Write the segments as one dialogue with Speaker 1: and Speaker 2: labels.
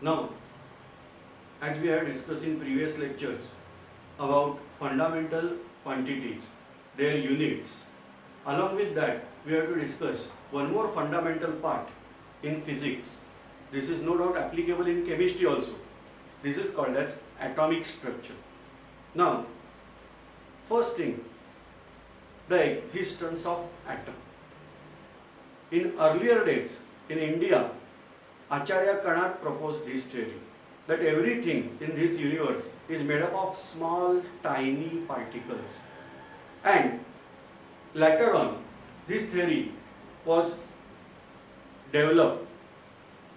Speaker 1: Now, as we have discussed in previous lectures about fundamental quantities, their units, along with that we have to discuss one more fundamental part in physics. This is no doubt applicable in chemistry also. This is called as atomic structure. Now, first thing, the existence of atom. In earlier days in India, Acharya Kanad proposed this theory that everything in this universe is made up of small tiny particles, and later on this theory was developed.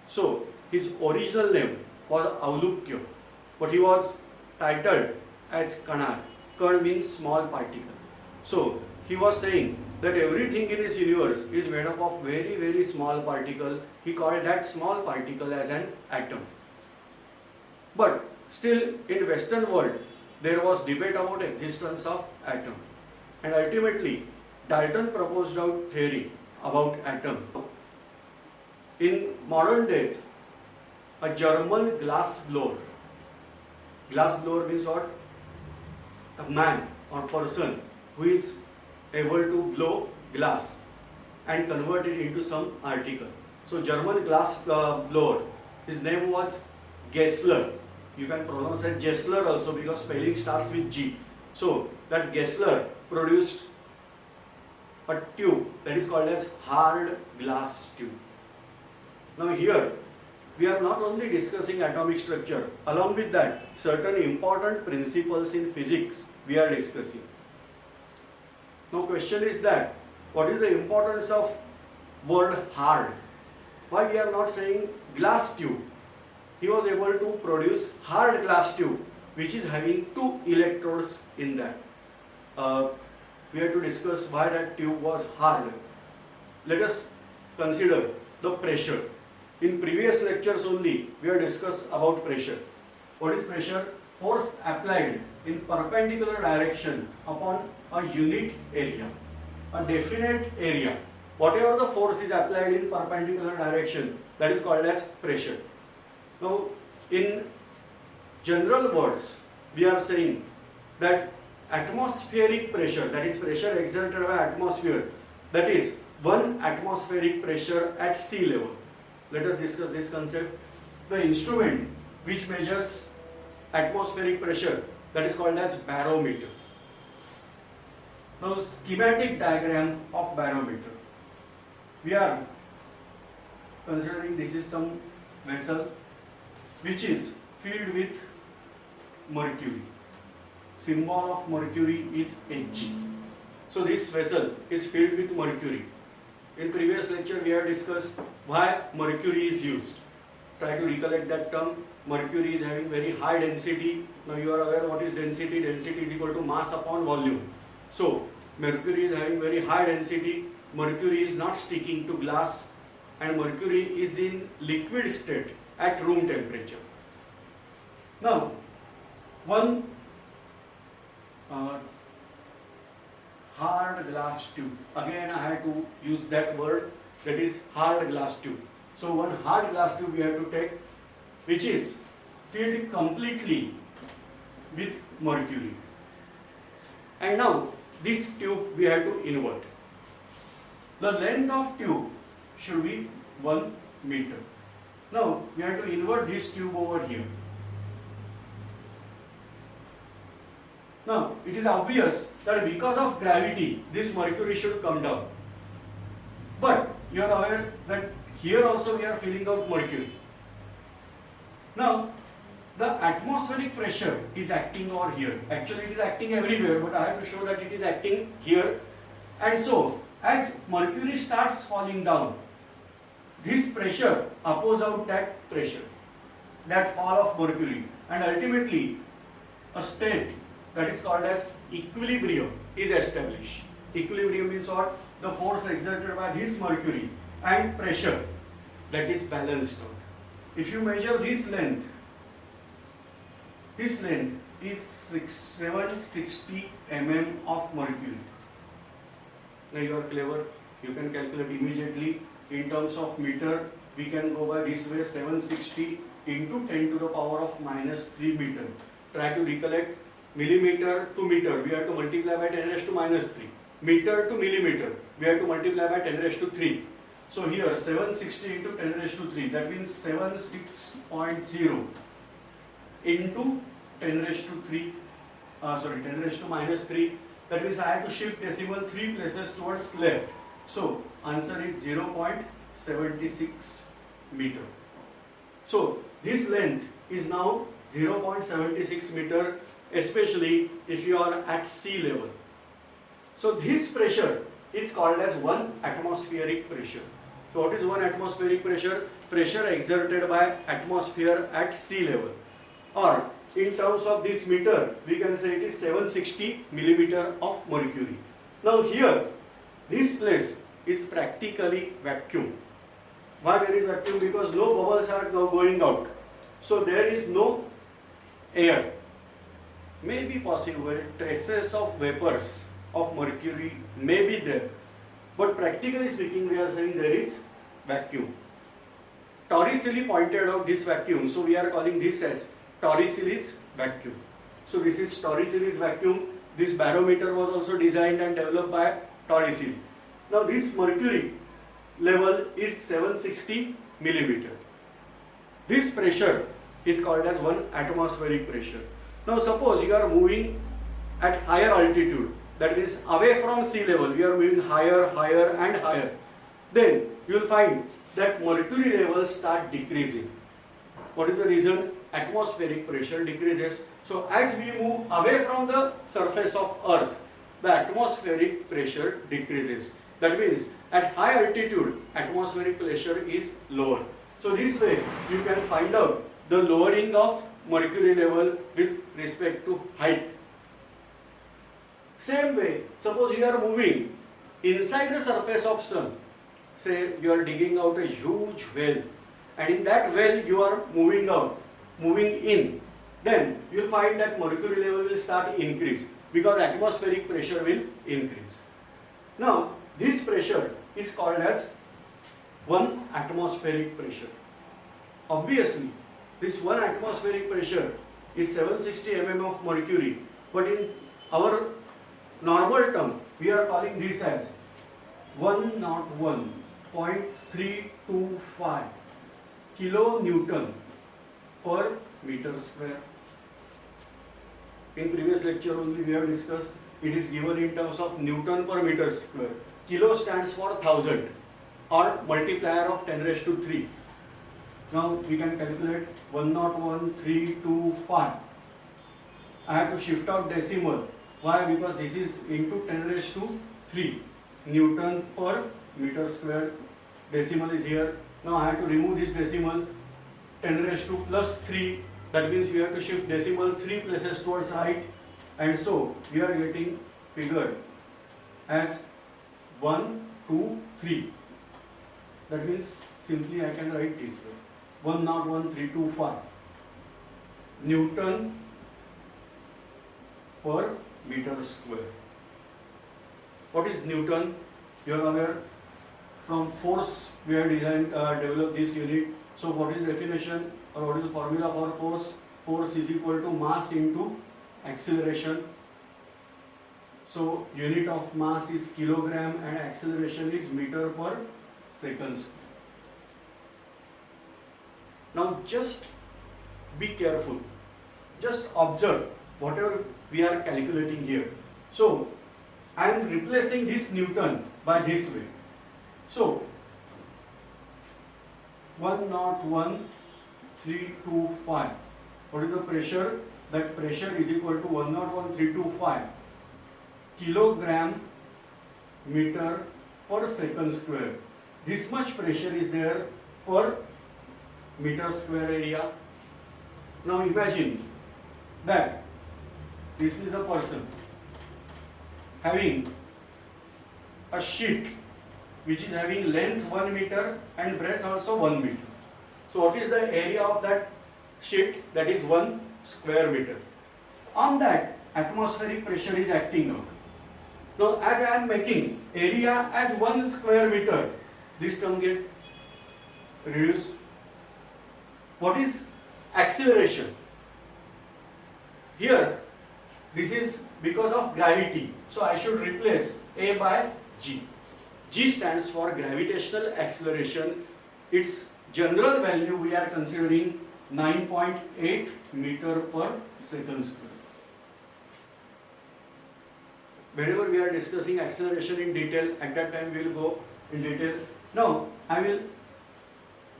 Speaker 1: So his original name was Aulukya, but he was titled as Kanad. Kan means small particle. So he was saying that everything in this universe is made up of very very small particle. He called that small particle as an atom. But still in Western world there was debate about existence of atom, and ultimately Dalton proposed out theory about atom. In modern days, a German glass blower means what? A man or person who is able to blow glass and convert it into some article. So German glass blower, his name was Gessler. You can pronounce it Gessler also because spelling starts with G. So that Gessler produced a tube that is called as hard glass tube. Now here we are not only discussing atomic structure, along with that certain important principles in physics we are discussing. Now question is that what is the importance of word hard? Why we are not saying glass tube? He was able to produce hard glass tube which is having 2 electrodes in that. We have to discuss why that tube was hard. Let us consider the pressure. In previous lectures only we have discussed about pressure. What is pressure? Force applied in perpendicular direction upon a unit area, a definite area. Whatever the force is applied in perpendicular direction, that is called as pressure. Now, in general words, we are saying that atmospheric pressure, that is pressure exerted by atmosphere, that is 1 atmospheric pressure at sea level. Let us discuss this concept. The instrument which measures atmospheric pressure, that is called as barometer. Now, schematic diagram of barometer. We are considering this is some vessel which is filled with mercury. Symbol of mercury is H. So this vessel is filled with mercury. In previous lecture we have discussed why mercury is used. Try to recollect that term. Mercury is having very high density. Now you are aware what is density. Density is equal to mass upon volume. So mercury is having very high density. Mercury is not sticking to glass, and mercury is in liquid state at room temperature. Now one hard glass tube. Again I have to use that word, that is hard glass tube. So one hard glass tube we have to take which is filled completely with mercury. And now this tube we have to invert. The length of tube should be 1 meter. Now we have to invert this tube over here. Now it is obvious that because of gravity this mercury should come down. But you are aware that here also we are filling out mercury. Now the atmospheric pressure is acting over here. Actually it is acting everywhere, but I have to show that it is acting here. And so as mercury starts falling down, this pressure opposes out that pressure, that fall of mercury, and ultimately a state that is called as equilibrium is established. Equilibrium means what? The force exerted by this mercury and pressure, that is balanced out. If you measure this length is 760 mm of mercury. Now you are clever, you can calculate immediately in terms of meter, we can go by this way, 760 into 10 to the power of minus 3 meter. Try to recollect millimeter to meter, we have to multiply by 10 raised to minus 3. Meter to millimeter, we have to multiply by 10 raised to 3. So here 760 into 10 raised to 3, that means 76.0 into 10 raised to 3, 10 raised to minus 3. That means I have to shift decimal 3 places towards left. So answer is 0.76 meter. So this length is now 0.76 meter, especially if you are at sea level. So this pressure is called as 1 atmospheric pressure. So what is 1 atmospheric pressure? Pressure exerted by atmosphere at sea level. Or in terms of this meter, we can say it is 760 millimeter of mercury. Now here, this place is practically vacuum. Why there is vacuum? Because no bubbles are now going out. So there is no air. May be possible, traces of vapors of mercury may be there. But practically speaking, we are saying there is vacuum. Torricelli pointed out this vacuum, so we are calling this as Torricelli's vacuum. So this is Torricelli's vacuum. This barometer was also designed and developed by Torricelli. Now this mercury level is 760 millimeter. This pressure is called as 1 atmospheric pressure. Now suppose you are moving at higher altitude, that means away from sea level, we are moving higher, higher and higher. Then you will find that mercury levels start decreasing. What is the reason? Atmospheric pressure decreases. So as we move away from the surface of earth, the atmospheric pressure decreases. That means at high altitude, atmospheric pressure is lower. So this way you can find out the lowering of mercury level with respect to height. Same way, suppose you are moving inside the surface of sun. Say you are digging out a huge well, and in that well you are moving in. Then you will find that mercury level will start increase because atmospheric pressure will increase. Now this pressure is called as 1 atmospheric pressure. Obviously, this 1 atmospheric pressure is 760 mm of mercury, but in our normal term, we are calling this as 101.325 kilonewton per meter square. In previous lecture only we have discussed, it is given in terms of Newton per meter square. Kilo stands for 1000 or multiplier of 10 raised to 3. Now we can calculate 101.325. I have to shift out decimal. Why? Because this is into 10 raised to 3 Newton per meter square. Decimal is here. Now I have to remove this decimal. 10 raised to plus 3. That means we have to shift decimal 3 places towards right. And so we are getting figure as 1, 2, 3. That means simply I can write this way. 101.325 Newton per meter square. What is Newton? You are aware, from force we have developed this unit. So what is the definition or what is the formula for force? Force is equal to mass into acceleration. So unit of mass is kilogram and acceleration is meter per seconds. Now just be careful. Just observe whatever we are calculating here. So I am replacing this Newton by this way. So 101.325. What is the pressure? That pressure is equal to 101.325 kilogram meter per second square. This much pressure is there per meter square area. Now imagine that this is the person having a sheet which is having length 1 meter and breadth also 1 meter. So what is the area of that sheet? That is 1 square meter. On that, atmospheric pressure is acting out. Now as I am making area as 1 square meter, this term get reduce. What is acceleration? Here, this is because of gravity. So I should replace A by G. G stands for gravitational acceleration. Its general value we are considering 9.8 meter per second square. Whenever we are discussing acceleration in detail, at that time we will go in detail. Now I will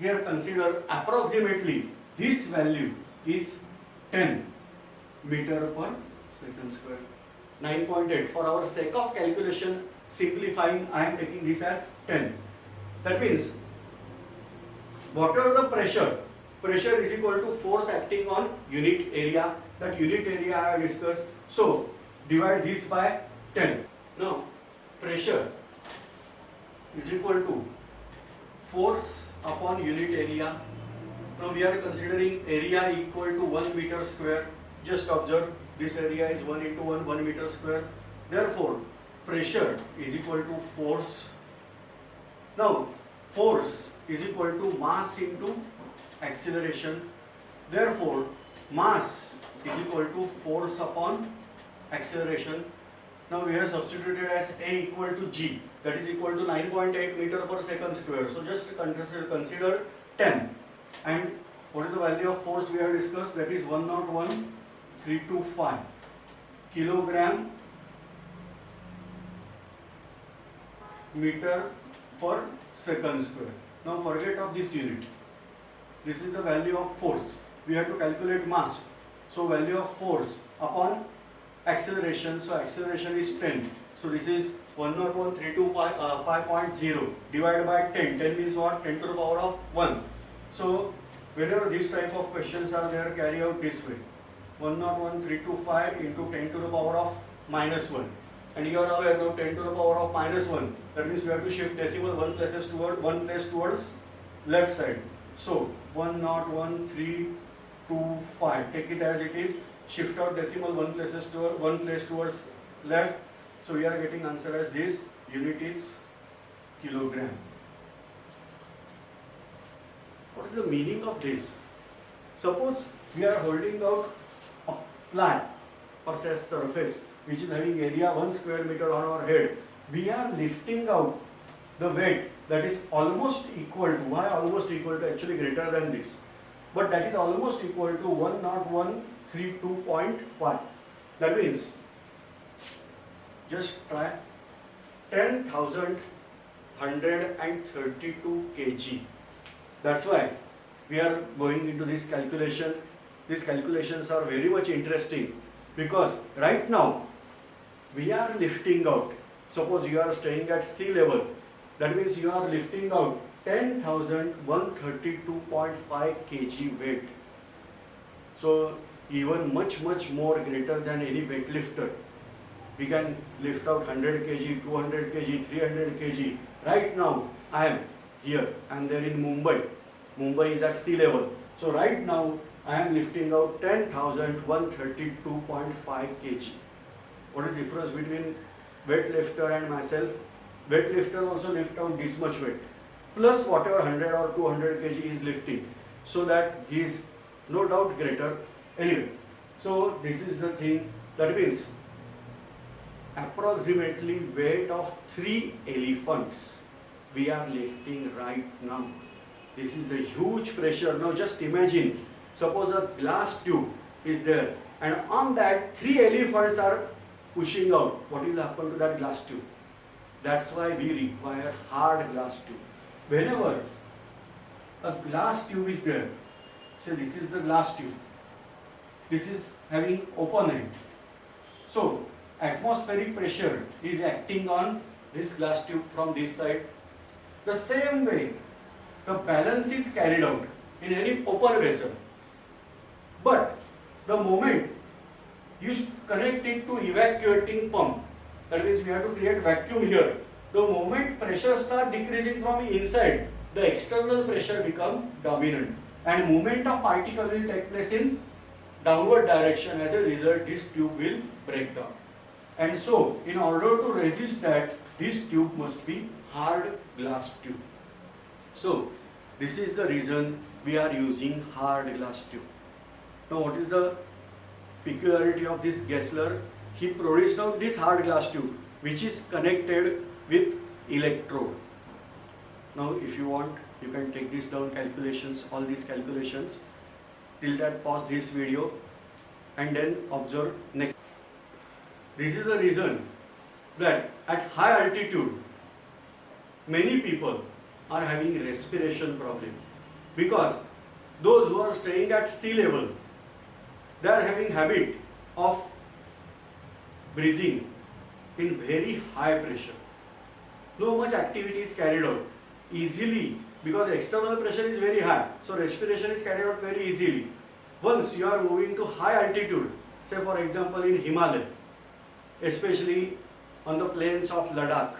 Speaker 1: here consider approximately this value is 10 meter per second square. 9.8. For our sake of calculation, simplifying, I am taking this as 10. That means whatever the pressure is equal to force acting on unit area. That unit area I have discussed. So divide this by 10. Now pressure is equal to force upon unit area. Now we are considering area equal to 1 meter square. Just observe, this area is 1 into 1 meter square. Therefore pressure is equal to force. Now force is equal to mass into acceleration. Therefore mass is equal to force upon acceleration. Now we have substituted as A equal to G, that is equal to 9.8 meter per second square. So just consider 10. And what is the value of force we have discussed? That is 101,325 kilogram meter per second square. Now forget of this unit. This is the value of force. We have to calculate mass. So value of force upon acceleration. So acceleration is 10. So this is 101,325.0 divided by 10. 10 means what? 10 to the power of 1. So whenever these type of questions are there, carry out this way. 101,325 into 10 to the power of minus 1. And you are aware now 10 to the power of minus 1. That means we have to shift decimal one place towards left side. So 101,325. Take it as it is. Shift out decimal one place towards left. So we are getting answer as this. Unit is kilogram. What is the meaning of this? Suppose we are holding out a flat surface which is having area 1 square meter on our head. We are lifting out the weight that is almost equal to, why almost equal to, actually greater than this, but that is almost equal to 101,32.5. That means, just try 10,132 kg. That's why we are going into this calculation. These calculations are very much interesting because right now we are lifting out. Suppose you are staying at sea level. That means you are lifting out 10,132.5 kg weight. So even much more greater than any weightlifter. We can lift out 100 kg, 200 kg, 300 kg. Right now I am here and there in Mumbai. Mumbai is at sea level. So right now I am lifting out 10,132.5 kg. What is the difference between weightlifter and myself? Weightlifter also lift out this much weight plus whatever 100 or 200 kg is lifting, so that he is no doubt greater. Anyway, so this is the thing. That means approximately weight of 3 elephants we are lifting right now. This is the huge pressure. Now just imagine, suppose a glass tube is there and on that 3 elephants are pushing out. What will happen to that glass tube? That's why we require hard glass tube. Whenever a glass tube is there, say this is the glass tube, this is having open end. So atmospheric pressure is acting on this glass tube from this side. The same way the balance is carried out in any open vessel. But the moment you connect it to evacuating pump, that means we have to create vacuum here. The moment pressure start decreasing from inside, the external pressure become dominant and movement of particle will take place in downward direction. As a result, this tube will break down. And so, in order to resist that, this tube must be hard glass tube. So, This is the reason we are using hard glass tube. Now what is the peculiarity of this Gessler? He produced out this hard glass tube which is connected with electrode. Now if you want, you can take this down calculations, all these calculations. Till that, pause this video and then observe next. This is the reason that at high altitude many people are having respiration problem, because those who are staying at sea level, they are having habit of breathing in very high pressure. No much activity is carried out easily because external pressure is very high, so respiration is carried out very easily. Once you are moving to high altitude, say for example in Himalaya, especially on the plains of Ladakh,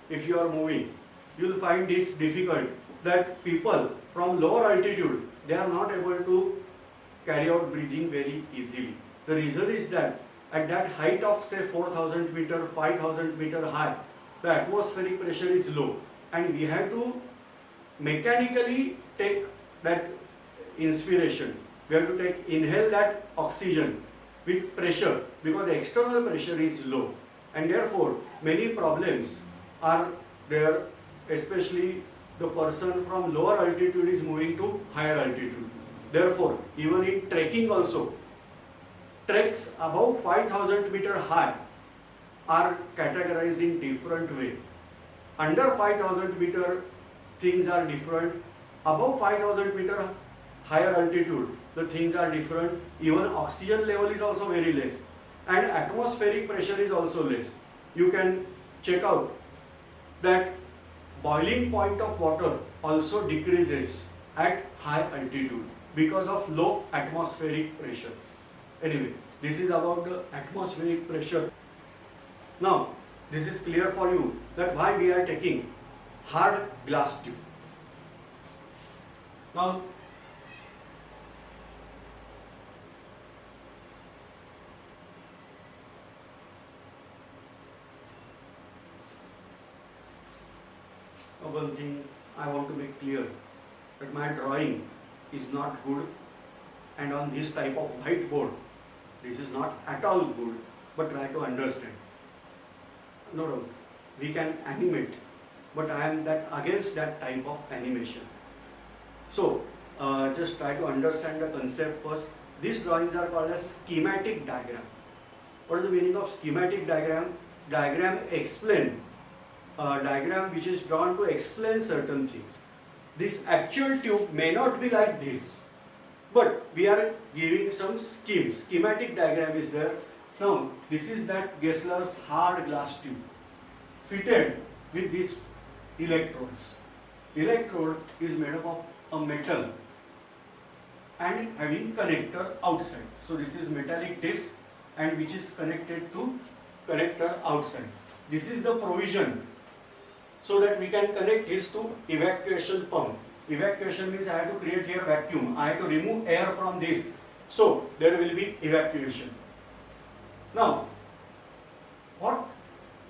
Speaker 1: if you are moving, you will find this difficult, that people from lower altitude, they are not able to carry out breathing very easily. The reason is that at that height of say 4,000 meter, 5,000 meter high, the atmospheric pressure is low, and we have to mechanically take that inspiration. We have to inhale that oxygen with pressure, because the external pressure is low, and therefore many problems are there, especially the person from lower altitude is moving to higher altitude. Therefore, even in trekking also, treks above 5,000 meter high are categorized in different way. Under 5,000 meter, things are different. Above 5,000 meter higher altitude, the things are different. Even oxygen level is also very less, and atmospheric pressure is also less. You can check out that boiling point of water also decreases at high altitude because of low atmospheric pressure. Anyway, this is about the atmospheric pressure. Now, this is clear for you that why we are taking hard glass tube. Now, one thing I want to make clear, that my drawing is not good, and on this type of whiteboard, this is not at all good, but try to understand. No doubt, we can animate, but I am against that type of animation. So, just try to understand the concept first. These drawings are called as schematic diagram. What is the meaning of schematic diagram? Diagram which is drawn to explain certain things. This actual tube may not be like this, but we are giving some scheme. Schematic diagram is there. Now, this is that Gessler's hard glass tube fitted with these electrodes. Electrode is made up of a metal and having connector outside. So this is metallic disc, and which is connected to connector outside. This is the provision so that we can connect this to evacuation pump. Evacuation means I have to create here vacuum. I have to remove air from this. So there will be evacuation. Now, what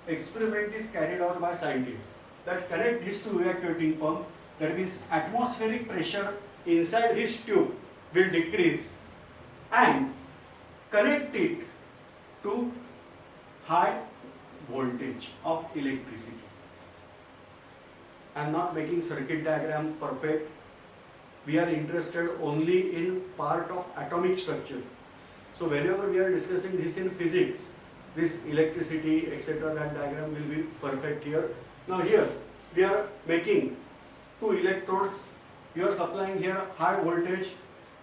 Speaker 1: experiment is carried out by scientists? That connect this to evacuating pump. That means atmospheric pressure inside this tube will decrease, and connect it to high voltage of electricity. I am not making circuit diagram perfect. We are interested only in part of atomic structure. So whenever we are discussing this in physics, this electricity, etc., that diagram will be perfect here. Now here we are making two electrodes. You are supplying here high voltage.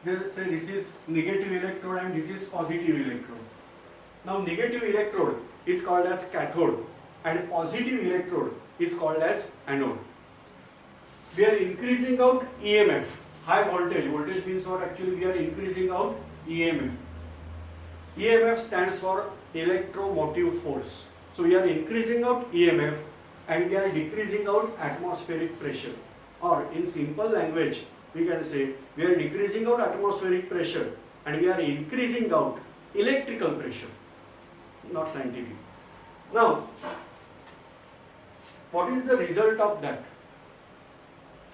Speaker 1: They say this is negative electrode and this is positive electrode. Now negative electrode is called as cathode and positive electrode is called as anode. We are increasing out EMF, high voltage. Voltage means what? Actually we are increasing out EMF. EMF stands for electromotive force. So we are increasing out EMF and we are decreasing out atmospheric pressure. Or in simple language, we can say we are decreasing out atmospheric pressure and we are increasing out electrical pressure. Not scientific. Now, what is the result of that?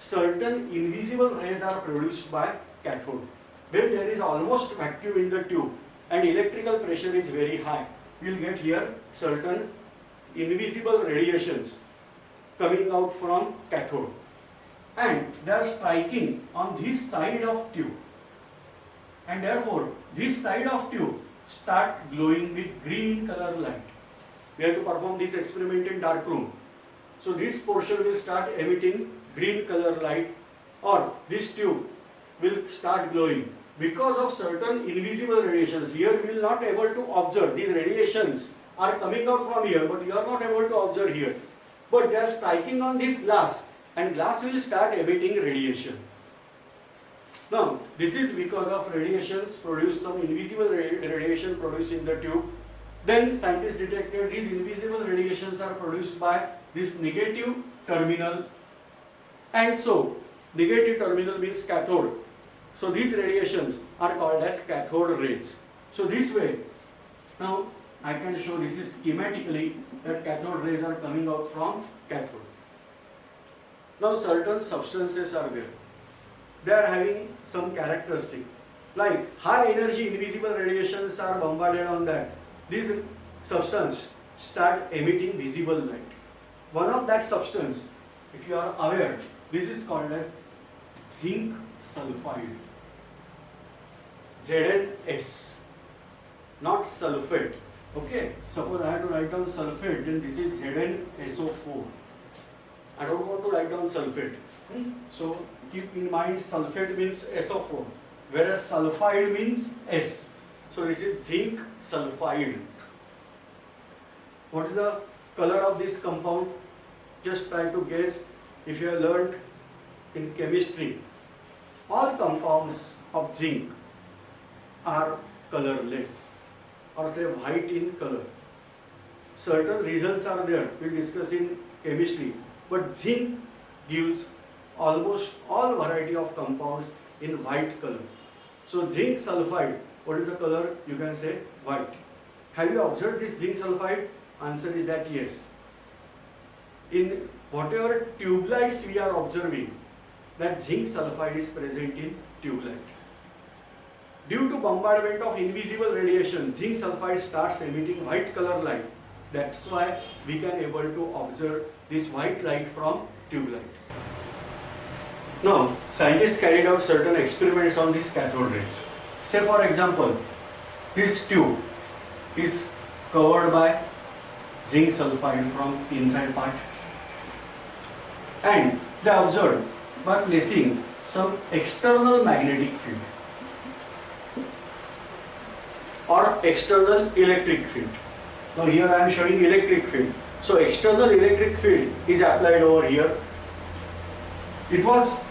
Speaker 1: certain invisible rays are produced by cathode. When there is almost vacuum in the tube and electrical pressure is very high, you will get here certain invisible radiations coming out from cathode, and they are striking on this side of tube, and therefore this side of tube start glowing with green color light. We have to perform this experiment in dark room. So this portion will start emitting green color light, or this tube will start glowing because of certain invisible radiations. Here we will not able to observe. These radiations are coming out from here, but you are not able to observe here. But they are striking on this glass, and glass will start emitting radiation. Now, this is because of radiations produced, some invisible radiation produced in the tube. Then scientists detected these invisible radiations are produced by this negative terminal, and so negative terminal means cathode. So these radiations are called as cathode rays. So this way, now I can show this is schematically that cathode rays are coming out from cathode. Now certain substances are there. They are having some characteristic, like high energy invisible radiations are bombarded on that. These substances start emitting visible light. One of that substance, if you are aware, this is called as zinc sulfide, ZnS, not sulfate. Okay, suppose I have to write down sulfate, then this is ZnSO4. I don't want to write down sulfate. So keep in mind sulfate means SO4, whereas sulfide means S. So this is zinc sulfide. What is the color of this compound? Just try to guess. If you have learned in chemistry, all compounds of zinc are colorless, or say white in color. Certain reasons are there, we discuss in chemistry, but zinc gives almost all variety of compounds in white color. So zinc sulfide, what is the color? You can say white. Have you observed this zinc sulfide? Answer is that yes. In whatever tube lights we are observing, that zinc sulfide is present in tube light. Due to bombardment of invisible radiation, zinc sulfide starts emitting white color light. That's why we can able to observe this white light from tube light. Now, scientists carried out certain experiments on these cathode rays. Say for example, this tube is covered by zinc sulfide from inside part, and they observed by placing some external magnetic field or external electric field. Now here I am showing electric field. So external electric field is applied over here. It was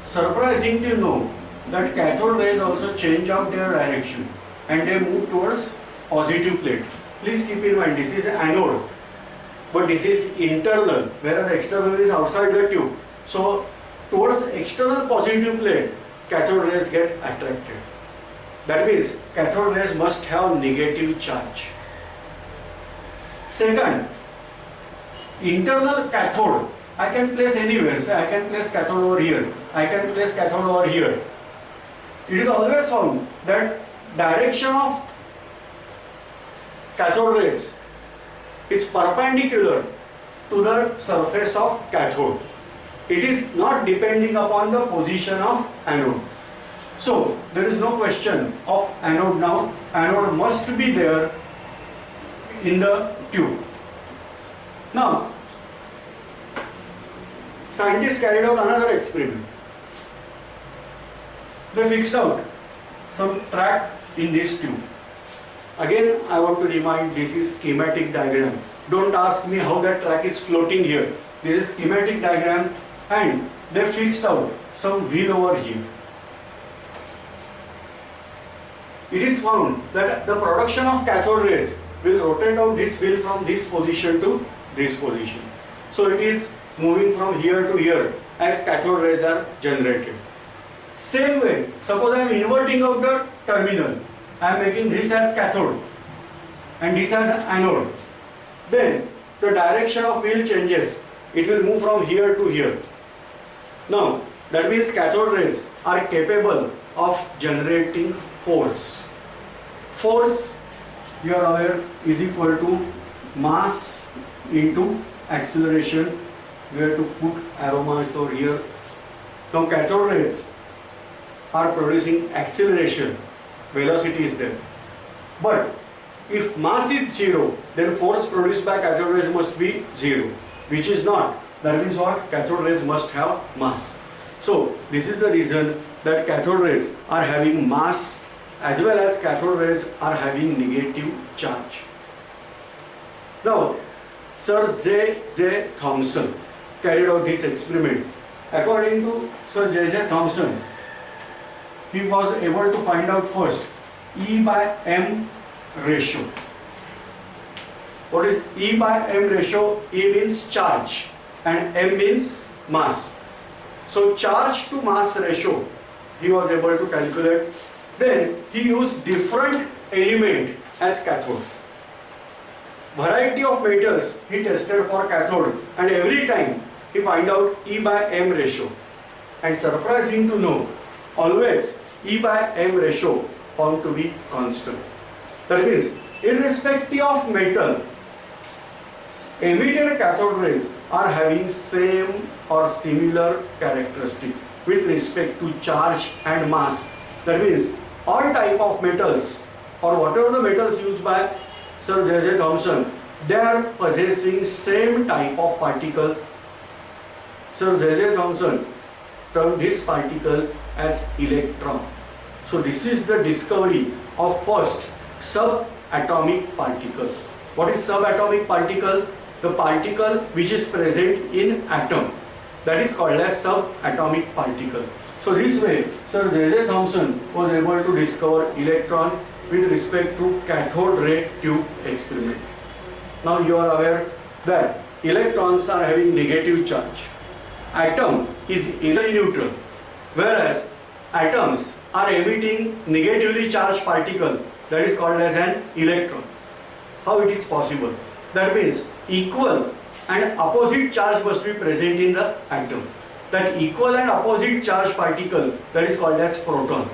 Speaker 1: surprising to know that cathode rays also change out their direction and they move towards positive plate. Please keep in mind, this is anode, but this is internal, whereas the external is outside the tube. So towards external positive plate, cathode rays get attracted. That means cathode rays must have negative charge. Second, internal cathode I can place anywhere. Say I can place cathode over here, I can place cathode over here. It is always found that direction of cathode rays is perpendicular to the surface of cathode. It is not depending upon the position of anode. So there is no question of anode now. Anode must be there in the tube. Now, scientists carried out another experiment. They fixed out some track in this tube. Again, I want to remind, this is schematic diagram. Don't ask me how that track is floating here. This is schematic diagram, and they fixed out some wheel over here. It is found that the production of cathode rays will rotate out this wheel from this position to this position. So it is moving from here to here as cathode rays are generated. Same way, suppose I am inverting out the terminal. I am making this as cathode and this as anode. Then the direction of wheel changes. It will move from here to here. Now, that means cathode rays are capable of generating force. Force, you are aware, is equal to mass into acceleration. We have to put arrow marks over here. Now, cathode rays are producing acceleration, velocity is there. But if mass is zero, then force produced by cathode rays must be zero, which is not. That means what? Cathode rays must have mass. So this is the reason that cathode rays are having mass as well as cathode rays are having negative charge. Now, Sir J. Thomson carried out this experiment. According to Sir J. Thomson, he was able to find out first E by M ratio. What is E by M ratio? E means charge and M means mass. So charge to mass ratio he was able to calculate. Then he used different element as cathode. Variety of metals he tested for cathode, and every time he find out E by M ratio. And surprising to know, always E by M ratio found to be constant. That means, irrespective of metal, emitted cathode rays are having same or similar characteristic with respect to charge and mass. That means, all type of metals or whatever the metals used by Sir J. Thomson, they are possessing same type of particle. Sir J. Thomson termed this particle as electron. So this is the discovery of first subatomic particle. What is subatomic particle? The particle which is present in atom, that is called as subatomic particle. So this way Sir J. Thomson was able to discover electron with respect to cathode ray tube experiment. Now you are aware that electrons are having negative charge. Atom is electrically neutral, whereas atoms are emitting negatively charged particle, that is called as an electron. How it is possible? That means equal and opposite charge must be present in the atom. That equal and opposite charge particle, that is called as proton.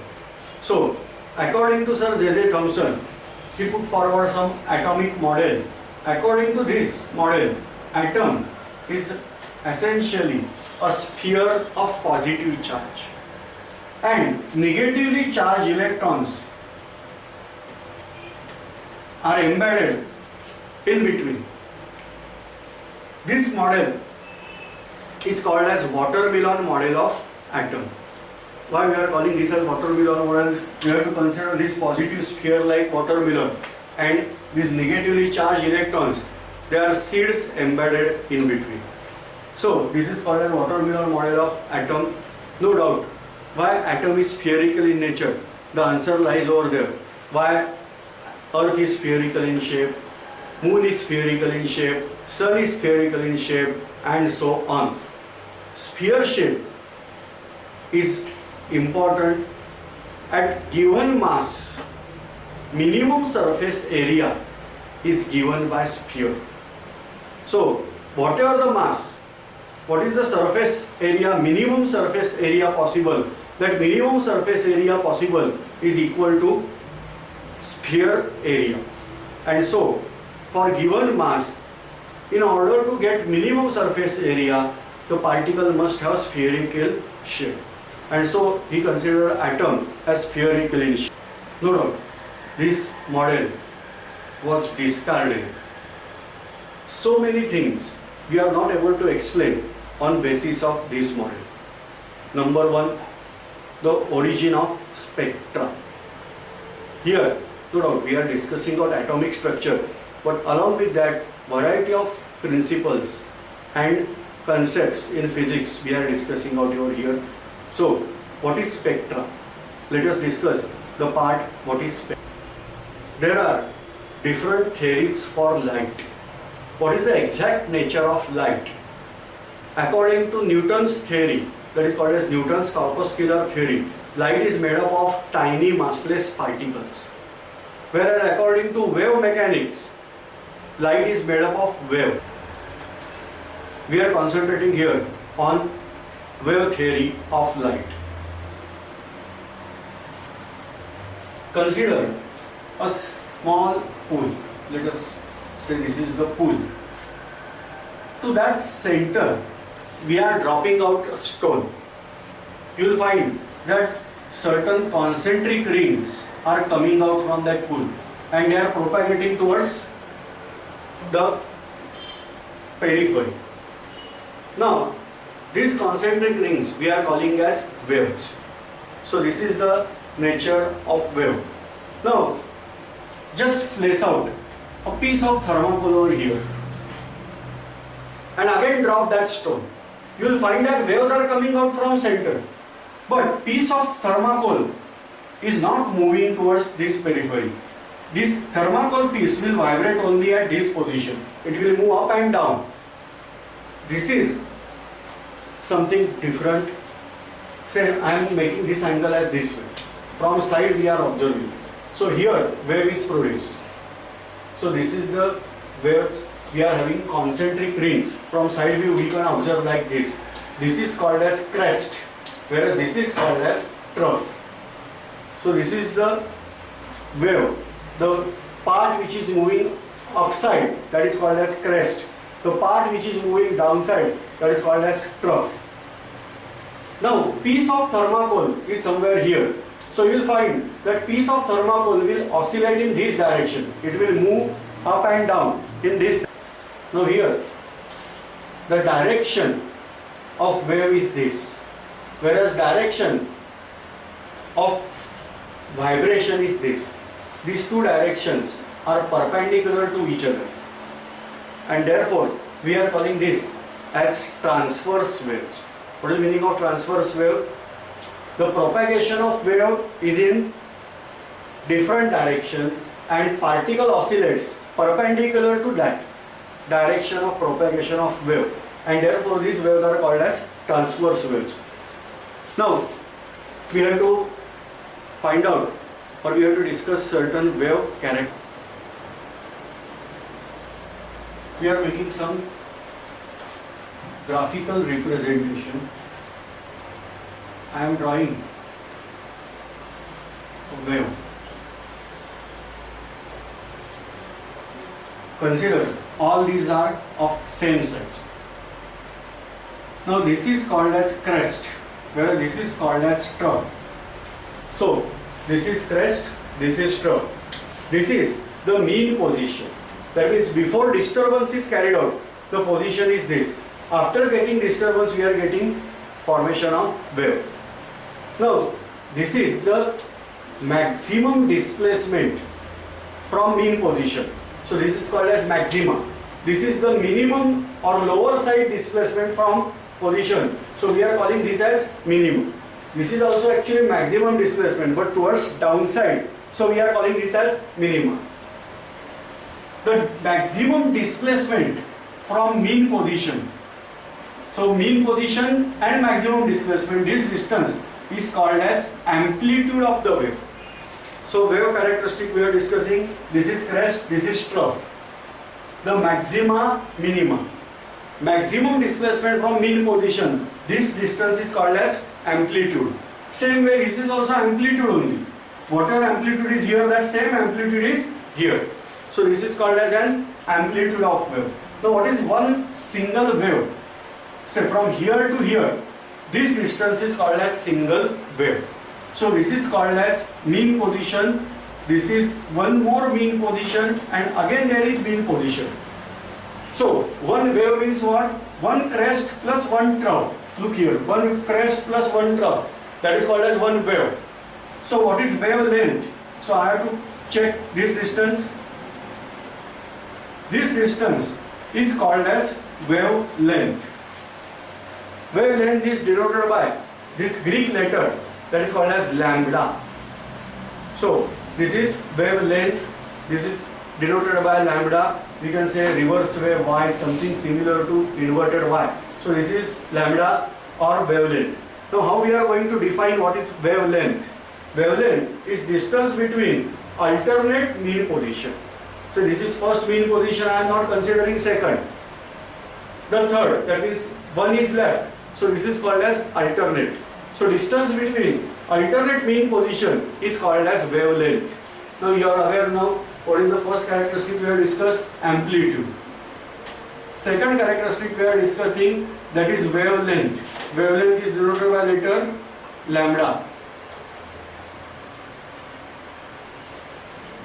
Speaker 1: So according to Sir J. Thomson, he put forward some atomic model. According to this model, atom is essentially a sphere of positive charge, and negatively charged electrons are embedded in between. This model is called as watermelon model of atom. Why we are calling this as watermelon model? We have to consider this positive sphere like watermelon, and these negatively charged electrons, they are seeds embedded in between. So this is called as watermelon model of atom. No doubt, why atom is spherical in nature? The answer lies over there. Why Earth is spherical in shape, Moon is spherical in shape, Sun is spherical in shape, and so on. Sphere shape is important. At given mass, minimum surface area is given by sphere. So whatever the mass, what is the surface area, minimum surface area possible? That minimum surface area possible is equal to sphere area. And so for given mass, in order to get minimum surface area, the particle must have spherical shape. And so he considered atom as spherical in shape. No doubt, this model was discarded. So many things we are not able to explain on basis of this model. Number one, the origin of spectra. Here, no doubt, we are discussing about atomic structure, but along with that, variety of principles and concepts in physics we are discussing out over here. So, what is spectra? Let us discuss the part what is spectra. There are different theories for light. What is the exact nature of light? According to Newton's theory, that is called as Newton's corpuscular theory, light is made up of tiny massless particles. Whereas according to wave mechanics, light is made up of wave. We are concentrating here on wave theory of light. Consider a small pool. Let us say this is the pool. To that center, we are dropping out a stone. You will find that certain concentric rings are coming out from that pool and they are propagating towards the periphery. Now, these concentric rings we are calling as waves. So this is the nature of wave. Now, just place out a piece of thermocol over here and again drop that stone. You will find that waves are coming out from center, but piece of thermocol is not moving towards this periphery. This thermocol piece will vibrate only at this position. It will move up and down. This is something different. Say I am making this angle as this way. From side we are observing. So here wave is produced. So this is the waves. We are having concentric rings. From side view we can observe like this. This is called as crest, whereas this is called as trough. So this is the wave. The part which is moving upside, that is called as crest. The part which is moving downside, that is called as trough. Now, piece of thermocol is somewhere here. So you will find that piece of thermocol will oscillate in this direction. It will move up and down in this. Now here, the direction of wave is this, whereas direction of vibration is this. These two directions are perpendicular to each other, and therefore we are calling this as transverse waves. What is the meaning of transverse wave? The propagation of wave is in different direction and particle oscillates perpendicular to that direction of propagation of wave, and therefore these waves are called as transverse waves. Now we have to find out, or we have to discuss certain wave characteristics. We are making some graphical representation. I am drawing a wave. Consider all these are of same size. Now this is called as crest, whereas this is called as trough. So this is crest, this is trough. This is the mean position. That means before disturbance is carried out, the position is this. After getting disturbance, we are getting formation of wave. Now this is the maximum displacement from mean position. So this is called as maxima. This is the minimum or lower side displacement from position. So we are calling this as minimum. This is also actually maximum displacement, but towards downside. So we are calling this as minimum. The maximum displacement from mean position. So mean position and maximum displacement, this distance is called as amplitude of the wave. So wave characteristic we are discussing, this is crest, this is trough. The maxima, minima. Maximum displacement from mean position, this distance is called as amplitude. Same way this is also amplitude only. Whatever amplitude is here, that same amplitude is here. So this is called as an amplitude of wave. Now what is one single wave? Say from here to here, this distance is called as single wave. So this is called as mean position. This is one more mean position, and again there is mean position. So one wave is what? One crest plus one trough. Look here, one crest plus one trough. That is called as one wave. So what is wavelength? So I have to check this distance. This distance is called as wavelength. Wavelength is denoted by this Greek letter that is called as lambda. So this is wavelength. This is denoted by lambda. We can say reverse wave y, something similar to inverted y. So this is lambda or wavelength. Now how we are going to define what is wavelength? Wavelength is distance between alternate mean position. So this is first mean position, I am not considering second. The third, that means one is left, So this is called as alternate. So distance between alternate mean position is called as wavelength. Now you are aware now what is the first characteristic we have discussed? Amplitude. Second characteristic we are discussing, that is wavelength. Wavelength is denoted by letter lambda.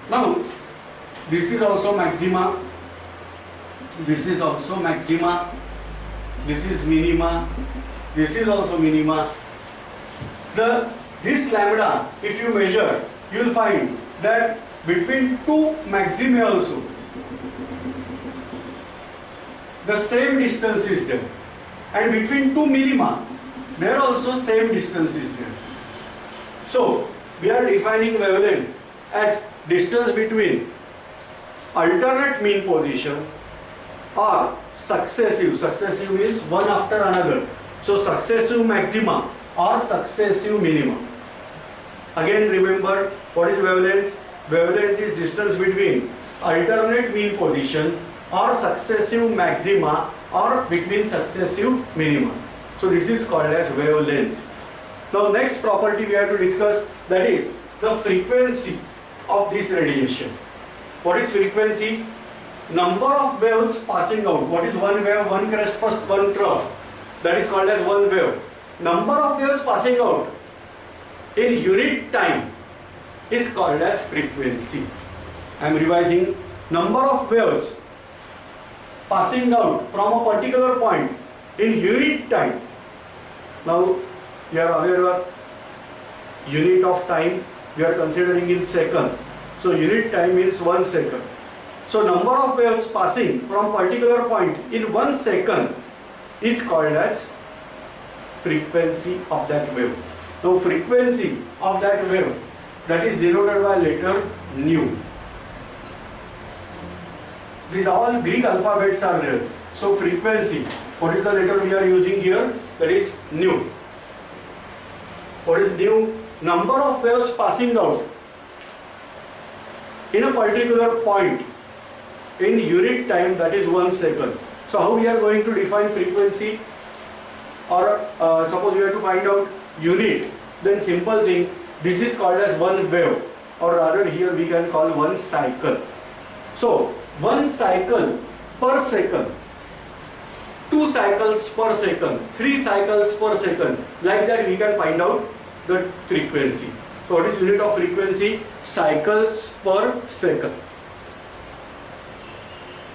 Speaker 1: Now this is also maxima, this is also maxima, this is minima, this is also minima. This lambda, if you measure, you will find that between two maximae also the same distance is there, and between two minima there also same distance is there. So we are defining wavelength as distance between alternate mean position or successive means one after another, so successive maxima or successive minima. Again remember, what is wavelength? Wavelength is distance between alternate mean position or successive maxima or between successive minima. So this is called as wavelength. Now next property we have to discuss, that is the frequency of this radiation. What is frequency? Number of waves passing out. What is one wave? One crest plus one trough. That is called as one wave. Number of waves passing out in unit time is called as frequency. I am revising. Number of waves passing out from a particular point in unit time. Now you are aware of unit of time, we are considering in second. So unit time means 1 second. So number of waves passing from particular point in 1 second is called as frequency of that wave. Now frequency of that wave, that is denoted by letter nu. These all Greek alphabets are there. So frequency, what is the letter we are using here? That is nu. What is nu? Number of waves passing out in a particular point in unit time, that is 1 second. So how we are going to define frequency? Or suppose we have to find out unit, then simple thing, this is called as one wave, or rather here we can call one cycle. So 1 cycle per second, 2 cycles per second, 3 cycles per second, like that we can find out the frequency. So what is unit of frequency? Cycles per second.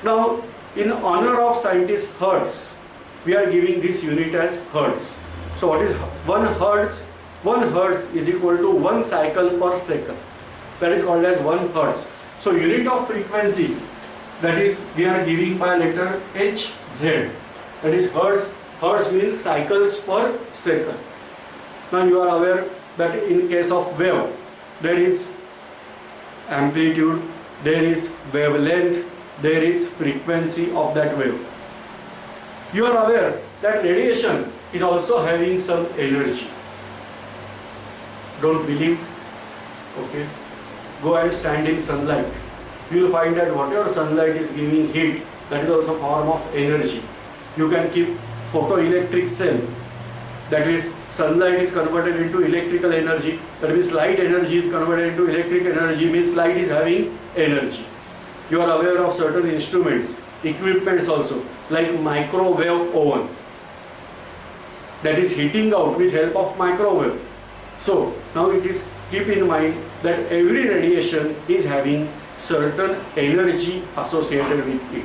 Speaker 1: Now in honor of scientist Hertz, we are giving this unit as Hertz. So what is 1 Hertz? 1 Hertz is equal to 1 cycle per second. That is called as 1 Hertz. So unit of frequency, that is we are giving by letter Hz. That is Hertz. Hertz means cycles per second. Now you are aware that in case of wave, there is amplitude, there is wavelength, there is frequency of that wave. You are aware that radiation is also having some energy. Don't believe? Okay. Go and stand in sunlight. You will find that whatever sunlight is giving heat, that is also a form of energy. You can keep photoelectric cell. That is, sunlight is converted into electrical energy. That means light energy is converted into electric energy, means light is having energy. You are aware of certain instruments, equipments also, like microwave oven. That is heating out with help of microwave. So now it is, keep in mind that every radiation is having certain energy associated with it.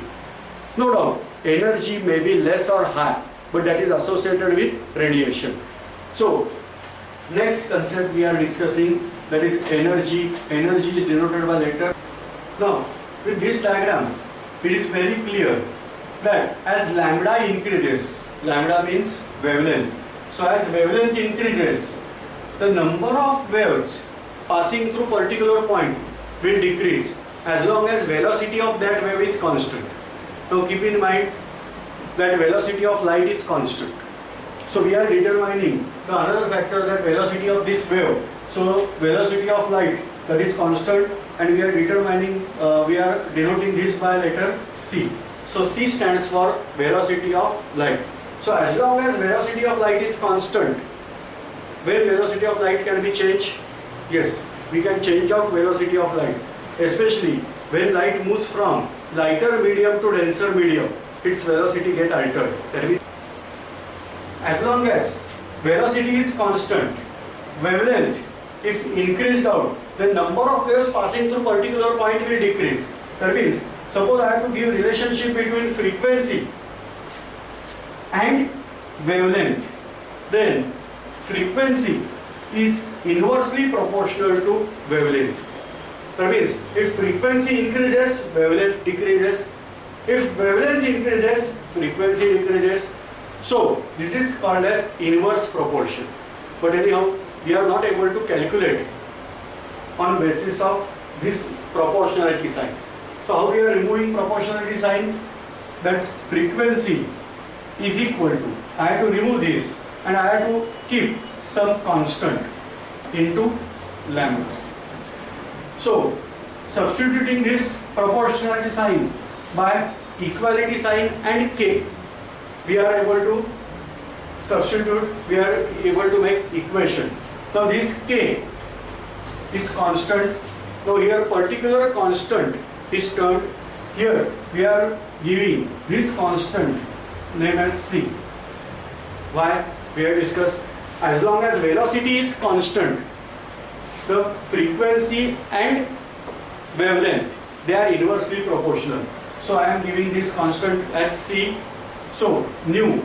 Speaker 1: No doubt, energy may be less or high, but that is associated with radiation. So next concept we are discussing, that is energy. Energy is denoted by letter. Now with this diagram, it is very clear that as lambda increases, lambda means wavelength. So as wavelength increases, the number of waves passing through particular point will decrease as long as velocity of that wave is constant. Now keep in mind that velocity of light is constant. So we are determining the another factor, that velocity of this wave. So velocity of light, that is constant, and we are determining, we are denoting this by letter C. So C stands for velocity of light. So as long as velocity of light is constant, when velocity of light can be changed? Yes, we can change out velocity of light, especially when light moves from lighter medium to denser medium, its velocity get altered. That means as long as velocity is constant, wavelength if increased out, the number of waves passing through particular point will decrease. That means suppose I have to give relationship between frequency and wavelength, then frequency is inversely proportional to wavelength. That means if frequency increases, wavelength decreases. If wavelength increases, frequency decreases. So this is called as inverse proportion. But anyhow, we are not able to calculate on basis of this proportionality sign. So how we are removing proportionality sign? That frequency is equal to, I have to remove this and I have to keep some constant into lambda. So substituting this proportionality sign by equality sign and k, we are able to substitute, we are able to make equation. Now this k is constant. Now here particular constant is turned, here we are giving this constant named as c. Why? We have discussed, as long as velocity is constant, the frequency and wavelength, they are inversely proportional. So I am giving this constant as c. So nu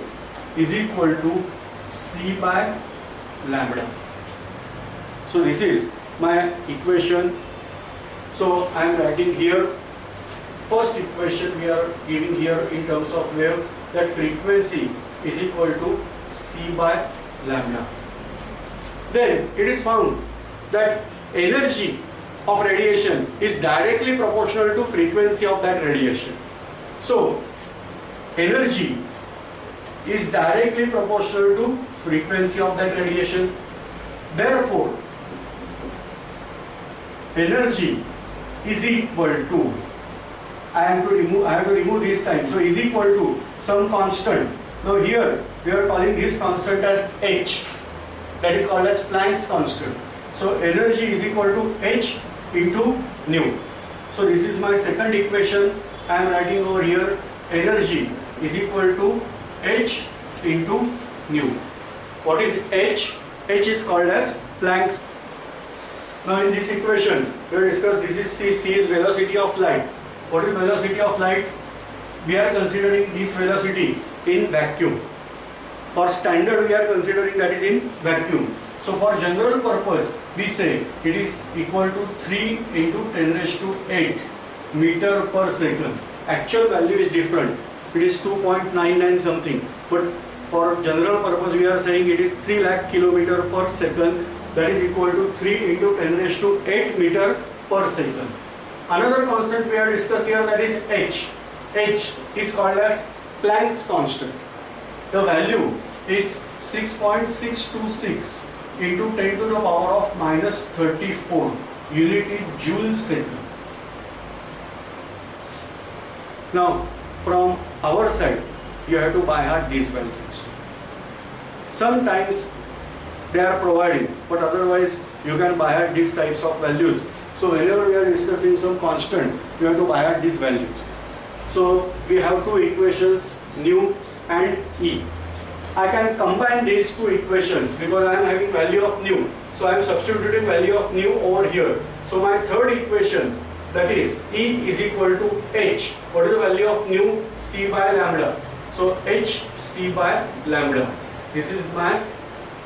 Speaker 1: is equal to c by lambda. So this is my equation. So I am writing here, first equation we are giving here in terms of wave, that frequency is equal to c by lambda. Then it is found that energy of radiation is directly proportional to frequency of that radiation. So energy is directly proportional to frequency of that radiation. Therefore energy is equal to, I have to remove this sign, so is equal to some constant. Now here we are calling this constant as h, that is called as Planck's constant. So energy is equal to h into nu. So this is my second equation. I am writing over here, energy is equal to h into nu. What is h? H is called as Planck's. Now in this equation we will discuss, this is c, c is velocity of light. What is velocity of light? We are considering this velocity in vacuum. For standard we are considering that is in vacuum. So for general purpose we say it is equal to 3 into 10 raised to 8 meter per second. Actual value is different. It is 2.99 something. But for general purpose we are saying it is 3 lakh kilometer per second. That is equal to 3 into 10 raised to 8 meter per second. Another constant we have discussed here, that is h. H is called as Planck's constant. The value is 6.626 into 10 to the power of minus 34 unit in joules second. Now from our side you have to by heart these values. Sometimes they are providing, but otherwise you can by heart these types of values. So whenever we are discussing some constant, you have to by heart these values. So we have two equations, nu and e. I can combine these two equations because I am having value of nu. So I am substituting value of nu over here. So my third equation, that is E is equal to h. What is the value of nu? C by lambda. So h c by lambda. This is my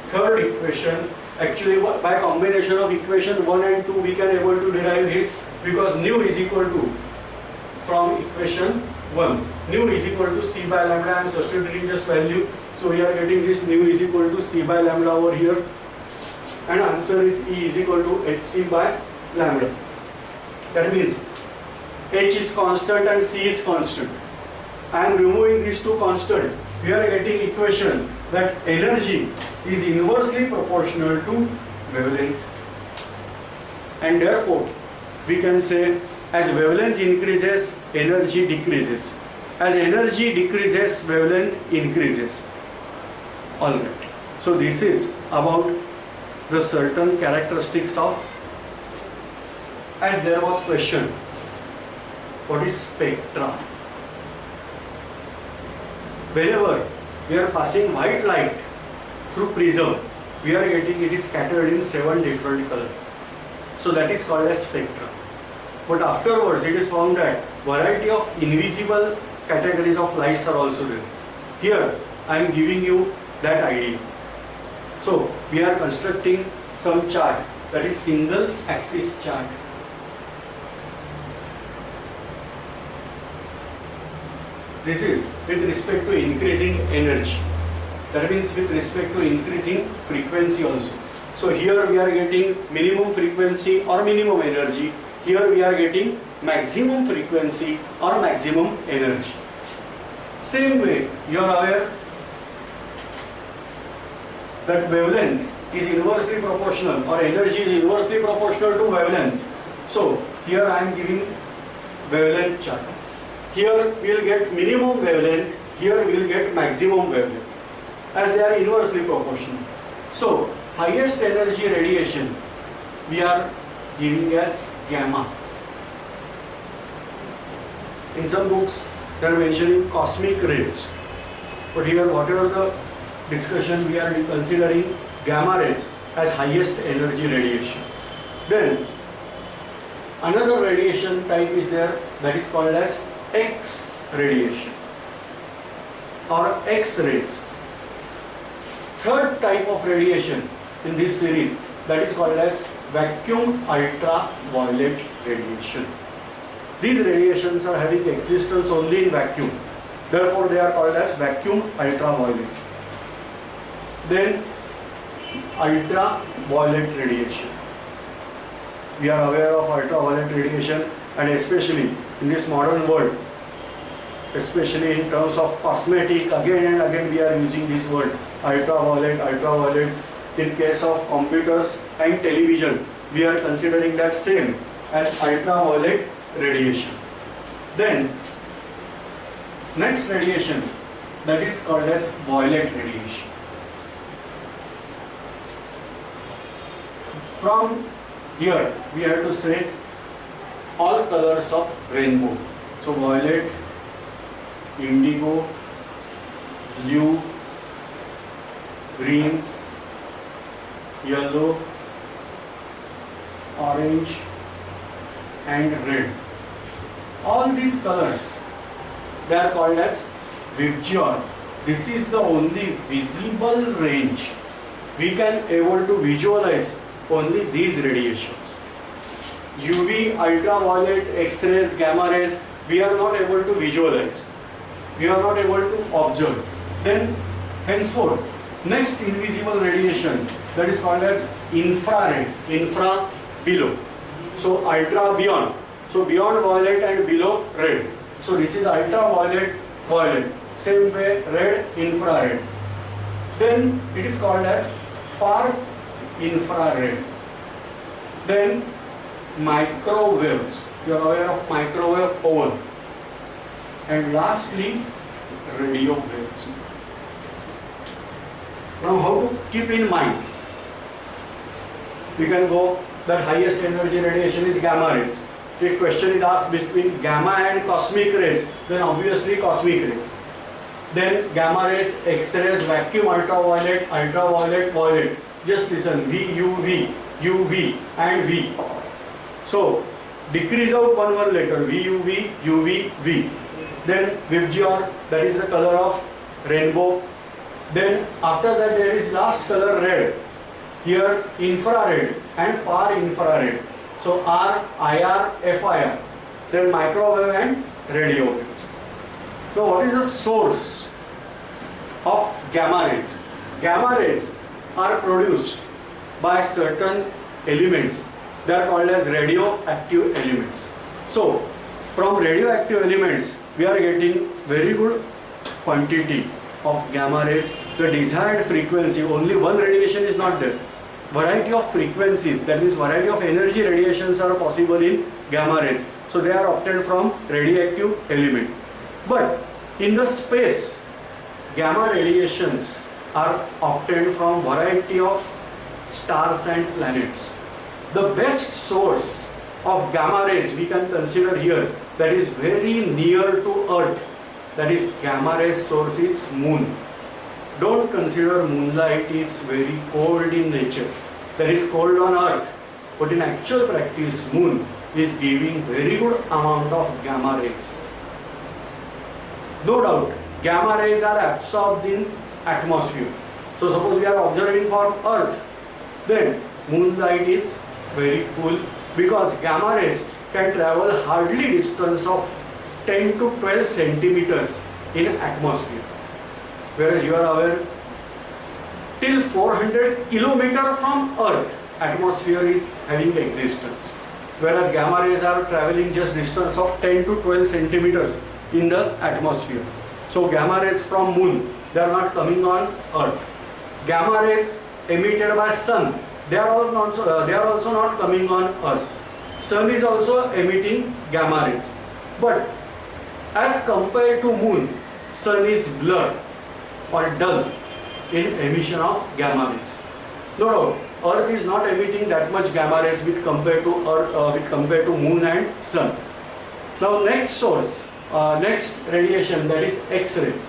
Speaker 1: third equation. Actually by combination of equation 1 and 2 we can able to derive this, because nu is equal to, from equation 1, nu is equal to c by lambda. I am substituting just value. So we are getting this nu is equal to c by lambda over here, and answer is E is equal to hc by lambda. That means h is constant and c is constant. I am removing these two constants. We are getting equation that energy is inversely proportional to wavelength, and therefore we can say as wavelength increases, energy decreases. As energy decreases, wavelength increases. Alright. So this is about the certain characteristics of, as there was question, what is spectra? Whenever we are passing white light through prism, we are getting it is scattered in 7 different colors. So that is called as spectra. But afterwards it is found that variety of invisible categories of lights are also there. Here I am giving you that idea. So we are constructing some chart, that is single axis chart. This is with respect to increasing energy. That means with respect to increasing frequency also. So here we are getting minimum frequency or minimum energy. Here we are getting maximum frequency or maximum energy. Same way, you are aware that wavelength is inversely proportional or energy is inversely proportional to wavelength. So here I am giving wavelength chart. Here we will get minimum wavelength, here we will get maximum wavelength, as they are inversely proportional. So highest energy radiation we are giving as gamma. In some books they are mentioning cosmic rays, but here whatever the discussion we are considering gamma rays as highest energy radiation. Then another radiation type is there, that is called as X radiation or X rays. Third type of radiation in this series, that is called as vacuum ultraviolet radiation. These radiations are having existence only in vacuum, therefore they are called as vacuum ultraviolet. Then ultraviolet radiation. We are aware of ultraviolet radiation, and especially in this modern world, especially in terms of cosmetic, again and again we are using this word ultraviolet, ultraviolet. In case of computers and television, we are considering that same as ultraviolet radiation. Then next radiation, that is called as violet radiation. From here we have to say all colors of rainbow. So violet, indigo, blue, green, yellow, orange and red. All these colors, they are called as Vibgyor. This is the only visible range. We can able to visualize only these radiations. UV, ultraviolet, X-rays, gamma rays, we are not able to visualize. We are not able to observe. Then henceforth, next invisible radiation, that is called as infrared, infra below. So ultra beyond. So beyond violet and below red. So this is ultraviolet, violet. Same way red, infrared. Then it is called as far infrared. Then microwaves. You are aware of microwave oven. And lastly, radio waves. Now how to keep in mind? We can go that highest energy radiation is gamma rays. If question is asked between gamma and cosmic rays, then obviously cosmic rays. Then gamma rays, X-rays, vacuum ultraviolet, ultraviolet, violet. Just listen, V, U, V, U, V and V. So decrease out one letter, V, U, V, U, V, V. Then Vibgyor, that is the color of rainbow. Then after that there is last color red. Here infrared and far infrared. So R, IR, FIR. Then microwave and radio waves. So what is the source of gamma rays? Gamma rays are produced by certain elements. They are called as radioactive elements. So from radioactive elements we are getting very good quantity of gamma rays. The desired frequency, only one radiation is not there. Variety of frequencies, that means variety of energy radiations are possible in gamma rays. So they are obtained from radioactive element. But in the space, gamma radiations are obtained from variety of stars and planets. The best source of gamma rays we can consider here, that is very near to Earth, that is gamma rays source is moon. Don't consider moonlight is very cold in nature, that is cold on Earth, but in actual practice moon is giving very good amount of gamma rays. No doubt gamma rays are absorbed in atmosphere. So suppose we are observing from Earth, then moonlight is very cool because gamma rays can travel hardly distance of 10 to 12 centimeters in atmosphere. Whereas you are aware, till 400 kilometer from Earth, atmosphere is having existence. Whereas gamma rays are traveling just distance of 10 to 12 centimeters in the atmosphere. So gamma rays from moon, they are not coming on Earth. Gamma rays emitted by sun, they are also not coming on Earth. Sun is also emitting gamma rays. But as compared to moon, sun is blurred or dull in emission of gamma rays. No doubt, Earth is not emitting that much gamma rays with compared to moon and sun. Now next source, next radiation, that is X-rays.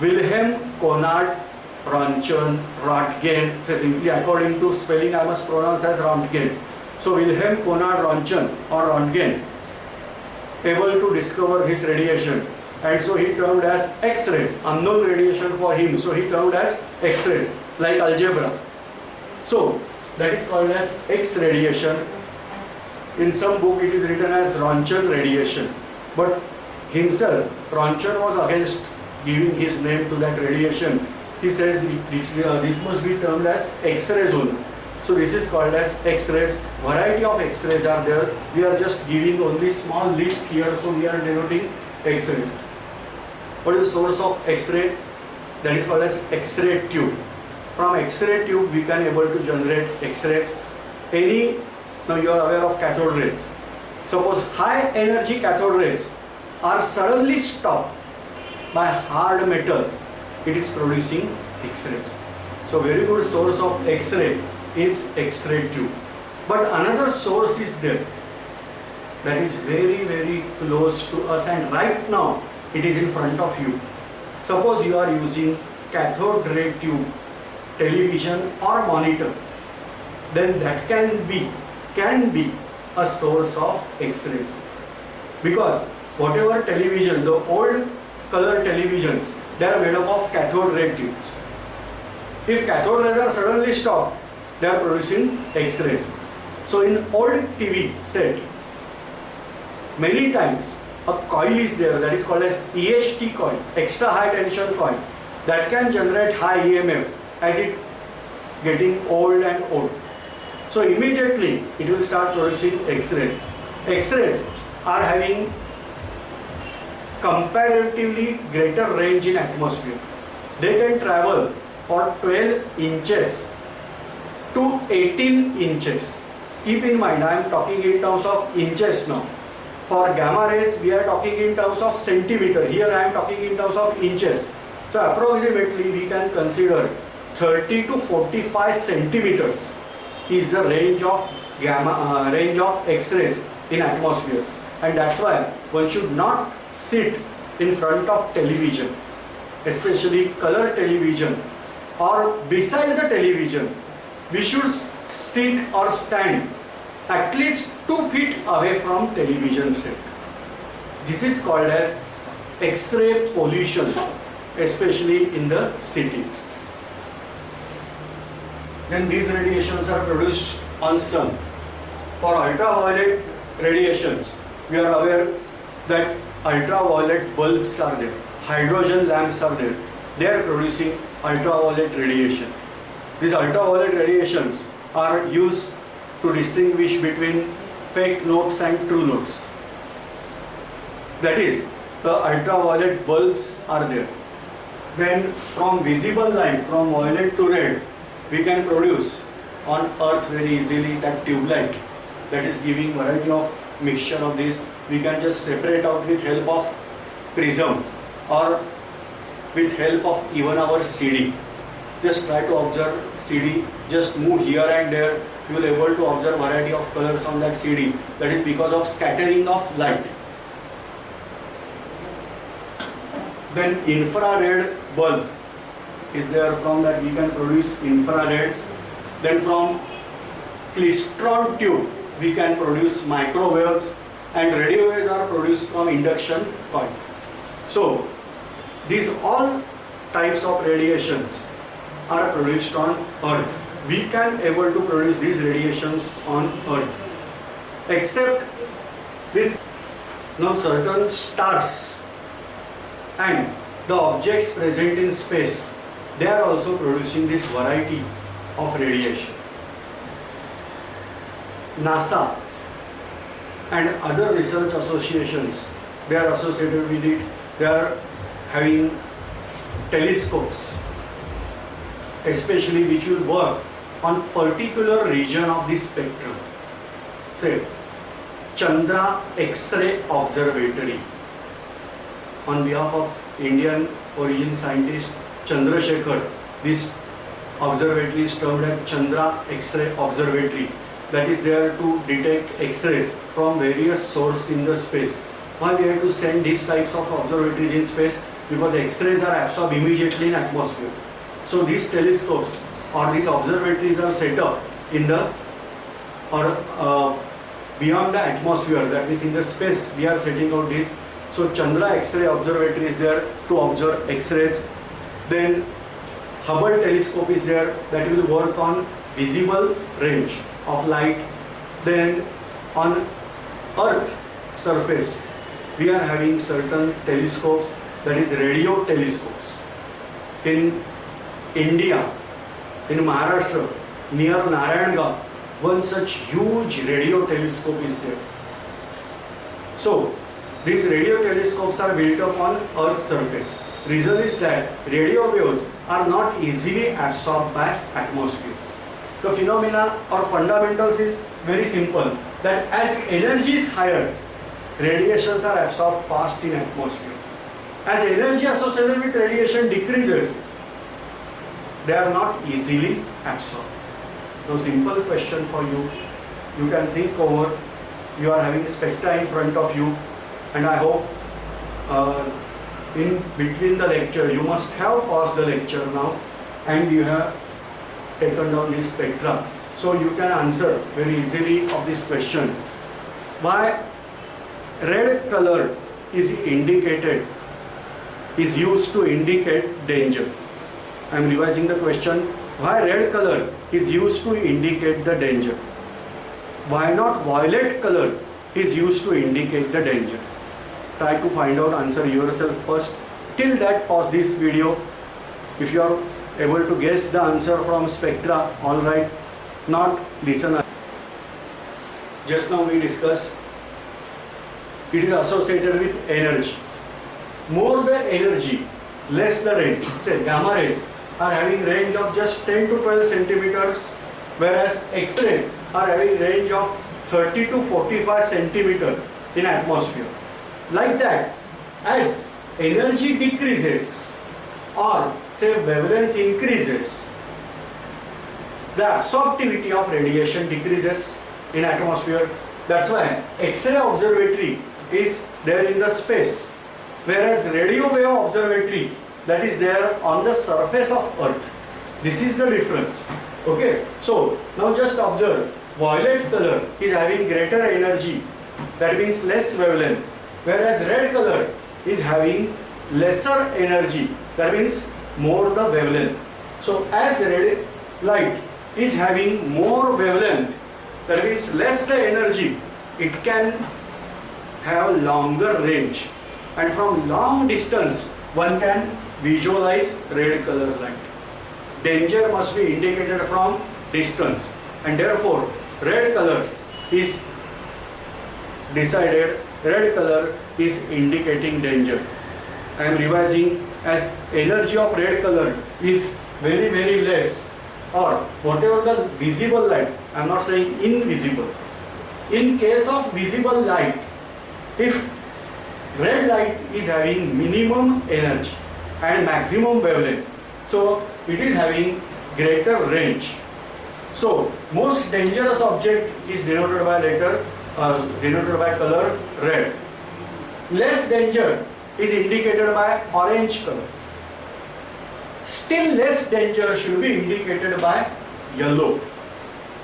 Speaker 1: Wilhelm Conrad Röntgen, so simply according to spelling I must pronounce as Röntgen. So Wilhelm Conrad Röntgen able to discover this radiation, and so he termed as X-rays, unknown radiation for him, so he termed as X-rays, like algebra. So that is called as X radiation. In some book it is written as Röntgen radiation, but himself, Röntgen was against giving his name to that radiation. He says this must be termed as X-rays only. So this is called as X-rays. Variety of X-rays are there. We are just giving only small list here, so we are denoting X-rays. What is the source of X-ray? That is called as X-ray tube. From X-ray tube we can able to generate X-rays. Now you are aware of cathode rays. Suppose high energy cathode rays are suddenly stopped by hard metal, it is producing X-rays. So very good source of X-ray is X-ray tube. But another source is there that is very close to us, and right now it is in front of you. Suppose you are using cathode ray tube, television or monitor, then that can be a source of X-rays, because whatever television, the old color televisions, they are made up of cathode ray tubes. If cathode rays are suddenly stopped, they are producing X-rays. So in old TV set, many times a coil is there that is called as EHT coil, extra high tension coil, that can generate high EMF as it getting old and old. So immediately it will start producing X-rays. X-rays are having comparatively greater range in atmosphere. They can travel for 12 inches to 18 inches. Keep in mind, I am talking in terms of inches now. For gamma rays, we are talking in terms of centimeter. Here I am talking in terms of inches. So approximately we can consider 30 to 45 centimeters is the range of range of X-rays in atmosphere, and that's why one should not sit in front of television, especially color television, or beside the television. We should sit or stand at least 2 feet away from television set. This is called as X-ray pollution, especially in the cities. Then these radiations are produced on sun. For ultraviolet radiations, we are aware that ultraviolet bulbs are there, hydrogen lamps are there. They are producing ultraviolet radiation. These ultraviolet radiations are used to distinguish between fake notes and true notes. That is, the ultraviolet bulbs are there. Then from visible light, from violet to red, we can produce on earth very easily that tube light, that is giving variety of mixture of this. We can just separate out with help of prism or with help of even our CD. Just try to observe CD, just move here and there, you will be able to observe variety of colors on that CD. That is because of scattering of light. Then infrared bulb is there, from that we can produce infrareds. Then from klystron tube we can produce microwaves, and radio waves are produced from induction coil. So these all types of radiations are produced on Earth. We can able to produce these radiations on Earth, except this. Now certain stars and the objects present in space, they are also producing this variety of radiation. NASA and other research associations, they are associated with it. They are having telescopes, especially which will work on particular region of the spectrum. Say Chandra X-ray Observatory, on behalf of Indian origin scientist Chandrasekhar. This observatory is termed as Chandra X-ray Observatory. That is there to detect X-rays from various sources in the space. Why we have to send these types of observatories in space? Because X-rays are absorbed immediately in atmosphere. So these telescopes or these observatories are set up in the beyond the atmosphere. That means in the space we are setting out these. So Chandra X-ray Observatory is there to observe X-rays. Then Hubble telescope is there that will work on visible range of light. Then on Earth surface we are having certain telescopes, that is radio telescopes. In India, in Maharashtra, near Narayangarh, one such huge radio telescope is there. So these radio telescopes are built up on Earth's surface. Reason is that radio waves are not easily absorbed by atmosphere. The phenomena or fundamentals is very simple, that as energy is higher, radiations are absorbed fast in atmosphere. As energy associated with radiation decreases, they are not easily absorbed. Now simple question for you, you can think over. You are having spectra in front of you, and I hope in between the lecture you must have paused the lecture now and you have taken down this spectra, so you can answer very easily of this question. Why red color is used to indicate danger? I am revising the question. Why red color is used to indicate the danger? Why not violet color is used to indicate the danger? Try to find out answer yourself first. Till that, pause this video. If you are able to guess the answer from spectra, all right. Not, listen. Just now we discussed it is associated with energy. More the energy, less the range. Say gamma rays are having range of just 10 to 12 centimeters, whereas X-rays are having range of 30 to 45 centimeters in atmosphere. Like that, as energy decreases or say wavelength increases, the absorptivity of radiation decreases in atmosphere. That's why X-ray observatory is there in the space, whereas radio wave observatory, that is there on the surface of Earth. This is the difference. Okay, so now just observe, violet color is having greater energy, that means less wavelength, whereas red color is having lesser energy, that means more the wavelength. So as red light is having more wavelength, that means less the energy, it can have longer range, and from long distance one can visualize red color light. Danger must be indicated from distance, and therefore red color is decided, red color is indicating danger. I am revising, as energy of red color is very very less, or whatever the visible light, I am not saying invisible. In case of visible light, if red light is having minimum energy and maximum wavelength. So it is having greater range. So most dangerous object is denoted by color red. Less danger is indicated by orange color. Still less danger should be indicated by yellow.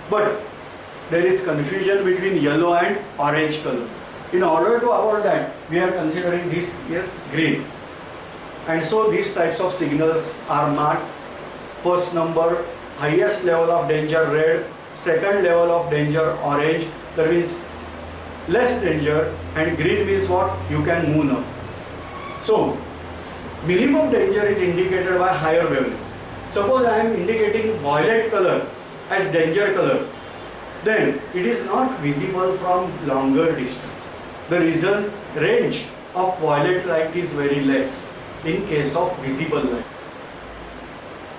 Speaker 1: But there is confusion between yellow and orange color. In order to avoid that, we are considering this as green. And so these types of signals are marked. First number, highest level of danger red, second level of danger orange, that means less danger, and green means what? You can move now. So minimum danger is indicated by higher wavelength. Suppose I am indicating violet color as danger color, then it is not visible from longer distance. The reason, range of violet light is very less in case of visible light.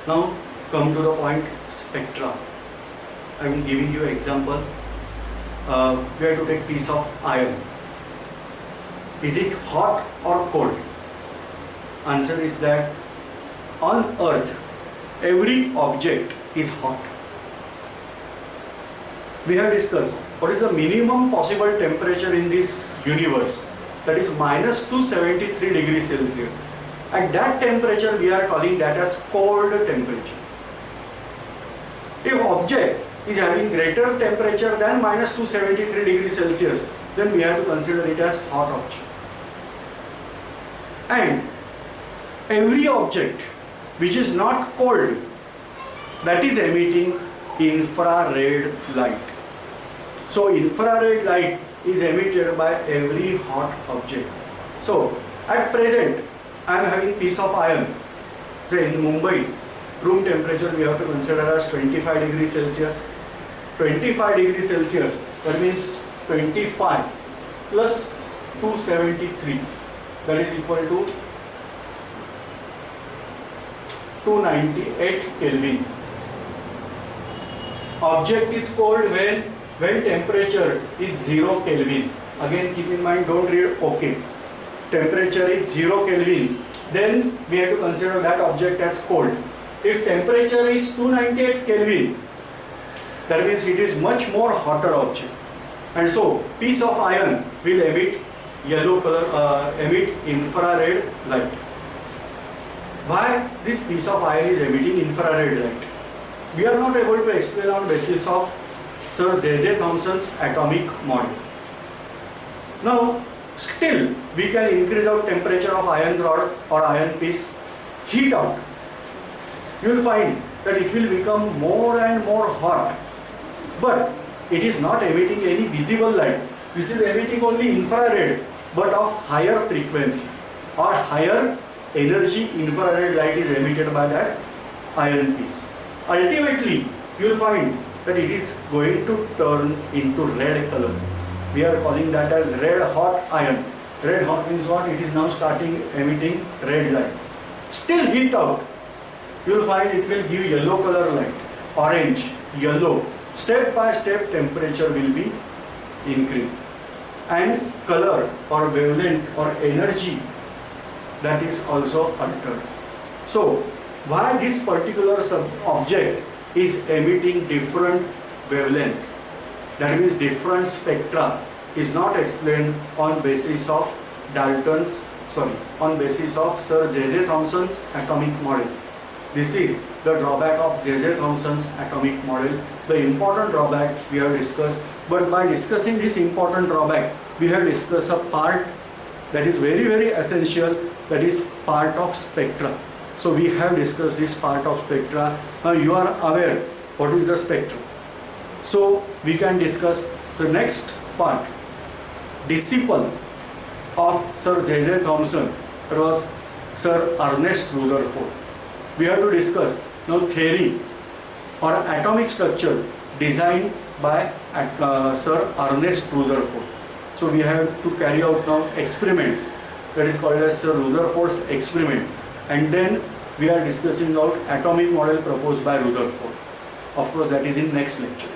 Speaker 1: Now come to the point, spectra. I am giving you an example. We have to take piece of iron. Is it hot or cold? Answer is that on earth every object is hot. We have discussed what is the minimum possible temperature in this universe, that is minus 273 degrees Celsius. At that temperature we are calling that as cold temperature. If object is having greater temperature than minus 273 degrees Celsius, then we have to consider it as hot object. And every object which is not cold, that is emitting infrared light. So infrared light is emitted by every hot object. So at present I am having piece of iron. Say in Mumbai, room temperature we have to consider as 25 degrees Celsius. 25 degrees Celsius, that means 25 plus 273, that is equal to 298 Kelvin. Object is cold when temperature is 0 Kelvin. Again keep in mind, don't read OK. Temperature is 0 Kelvin, then we have to consider that object as cold. If temperature is 298 Kelvin, that means it is much more hotter object. And so piece of iron will emit yellow color, emit infrared light. Why this piece of iron is emitting infrared light? We are not able to explain on basis of Sir J.J. Thomson's atomic model. Now still we can increase out temperature of iron rod or iron piece, heat out. You will find that it will become more and more hot, but it is not emitting any visible light. This is emitting only infrared, but of higher frequency or higher energy infrared light is emitted by that iron piece. Ultimately, you will find that it is going to turn into red color. We are calling that as red hot iron. Red hot means what? It is now starting emitting red light. Still heat out, you will find it will give yellow color light, orange, yellow. Step by step temperature will be increased, and color or wavelength or energy, that is also altered. So why this particular object is emitting different wavelength, that means different spectra, is not explained on basis of on basis of Sir J.J. Thomson's atomic model. This is the drawback of J.J. Thomson's atomic model. The important drawback we have discussed, but by discussing this important drawback, we have discussed a part that is very, very essential, that is part of spectra. So we have discussed this part of spectra. Now you are aware what is the spectrum. So we can discuss the next part, disciple of Sir J.J. Thomson, that was Sir Ernest Rutherford. We have to discuss now theory or atomic structure designed by Sir Ernest Rutherford. So we have to carry out now experiments, that is called as Sir Rutherford's experiment, and then we are discussing out atomic model proposed by Rutherford. Of course, that is in next lecture.